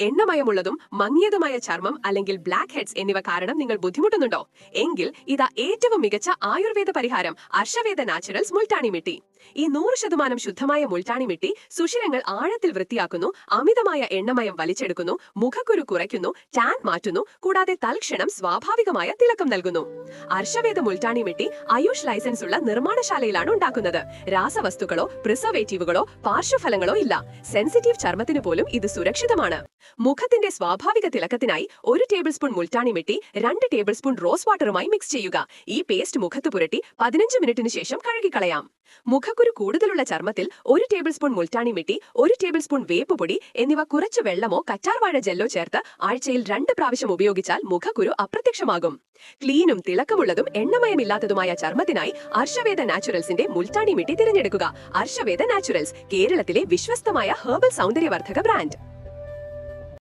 എണ്ണമയമുള്ളതും മങ്ങിയതുമായ ചർമ്മം അല്ലെങ്കിൽ black heads എന്നിവ കാരണം നിങ്ങൾ ബുദ്ധിമുട്ടുന്നുണ്ടോ? എങ്കിൽ ഇതാ ഏറ്റവും മികച്ച ആയുർവേദ പരിഹാരം അർഷവേദ നാച്ചുറൽസ് മുൾട്ടാണി മിട്ടി. ഈ 100% ശുദ്ധമായ മുൾട്ടാണി മിട്ടി സുഷിരങ്ങൾ ആഴത്തിൽ വൃത്തിയാക്കുന്നു, അമിതമായ എണ്ണമയം വലിച്ചെടുക്കുന്നു, മുഖക്കുരു കുറയ്ക്കുന്നു, ടാൻ മാറ്റുന്നു, കൂടാതെ തൽക്ഷണം സ്വാഭാവികമായ തിളക്കം നൽകുന്നു. അർഷവേദ മുൾട്ടാണി മിട്ടി ആയുഷ് ലൈസൻസ് ഉള്ള നിർമ്മാണശാലയിലാണ് ഉണ്ടാക്കുന്നത്. രാസവസ്തുക്കളോ പ്രിസർവേറ്റീവുകളോ പാർശ്വഫലങ്ങളോ ഇല്ല. സെൻസിറ്റീവ് ചർമ്മത്തിന് പോലും ഇത് സുരക്ഷിതമാണ്. മുഖത്തിന്റെ സ്വാഭാവിക തിളക്കത്തിനായി 1 tablespoon multani mitti 2 tablespoon rose വാട്ടറുമായി മിക്സ് ചെയ്യുക. ഈ പേസ്റ്റ് മുഖത്ത് പുരട്ടി 15 മിനിറ്റിന് ശേഷം കഴുകിക്കളയാം. മുഖക്കുരു കൂടുതലുള്ള ചർമ്മത്തിൽ 1 tablespoon multani mitti, 1 tablespoon വേപ്പുപൊടി എന്നിവ കുറച്ച് വെള്ളമോ കറ്റാർവാഴ ജെല്ലോ ചേർത്ത് ആഴ്ചയിൽ 2 പ്രാവശ്യം ഉപയോഗിച്ചാൽ മുഖക്കുരു അപ്രത്യക്ഷമാകും. ക്ലീനും തിളക്കമുള്ളതും എണ്ണമയമില്ലാത്തതുമായ ചർമ്മത്തിനായി അർഷവേദ നാച്ചുറൽസിന്റെ മുൾട്ടാണി മിട്ടി തിരഞ്ഞെടുക്കുക. അർഷവേദ നാച്ചുറൽസ്, കേരളത്തിലെ വിശ്വസ്തമായ ഹെർബൽ സൗന്ദര്യവർദ്ധക ബ്രാൻഡ്.